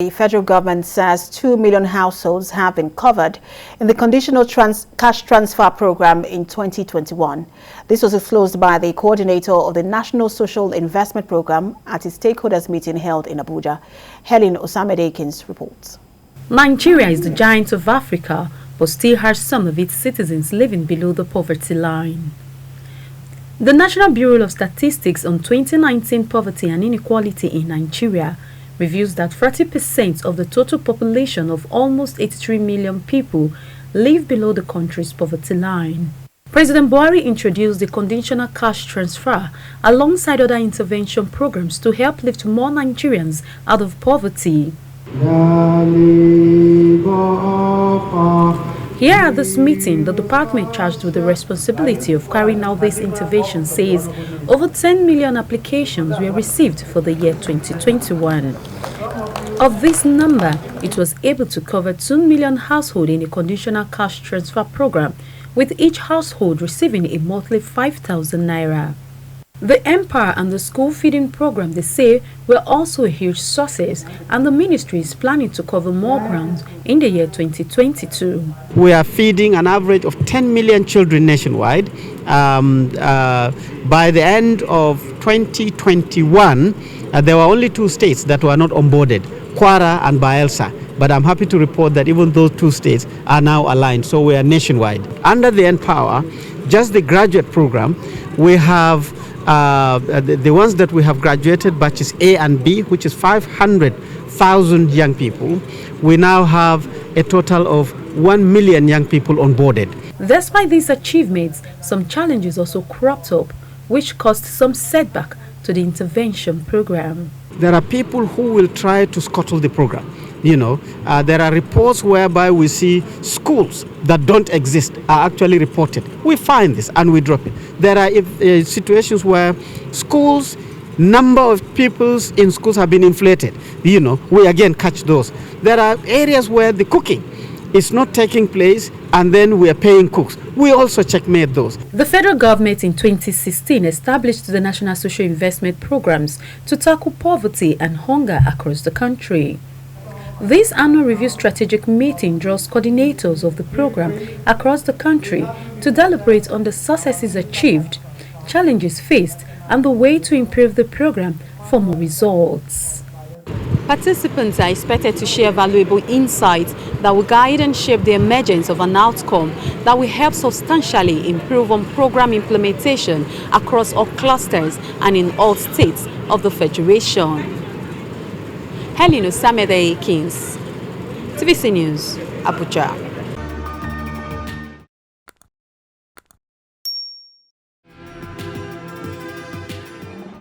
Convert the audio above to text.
The federal government says 2 million households have been covered in the conditional cash transfer program in 2021. This was disclosed by the coordinator of the National Social Investment Program at a stakeholders meeting held in Abuja. Helen Osamedekins reports. Nigeria is the giant of Africa, but still has some of its citizens living below the poverty line. The National Bureau of Statistics on 2019 Poverty and Inequality in Nigeria reveals that 30% of the total population of almost 83 million people live below the country's poverty line. President Buhari introduced the conditional cash transfer alongside other intervention programs to help lift more Nigerians out of poverty. Here at this meeting, the department charged with the responsibility of carrying out this intervention says over 10 million applications were received for the year 2021. Of this number, it was able to cover 2 million households in a conditional cash transfer program, with each household receiving a monthly 5,000 naira. The Empower and the school feeding program, they say, were also a huge success, and the ministry is planning to cover more ground in the year 2022. We are feeding an average of 10 million children nationwide. By the end of 2021, there were only 2 states that were not onboarded, Kwara and Bayelsa. But I'm happy to report that even those 2 states are now aligned, so we are nationwide. Under the Empower, just the graduate program, we have the ones that we have graduated, batches A and B, which is 500,000 young people. We now have a total of 1 million young people onboarded. Despite these achievements, some challenges also cropped up, which caused some setback to the intervention program. There are people who will try to scuttle the program. There are reports whereby we see schools that don't exist are actually reported. We find this and we drop it. There are situations where schools, number of pupils in schools have been inflated. We again catch those. There are areas where the cooking is not taking place and then we are paying cooks. We also checkmate those. The federal government in 2016 established the National Social Investment Programs to tackle poverty and hunger across the country. This annual review strategic meeting draws coordinators of the program across the country to deliberate on the successes achieved, challenges faced, and the way to improve the program for more results. Participants are expected to share valuable insights that will guide and shape the emergence of an outcome that will help substantially improve on program implementation across all clusters and in all states of the Federation. Helen Osamedekins, TVC News, Abuja.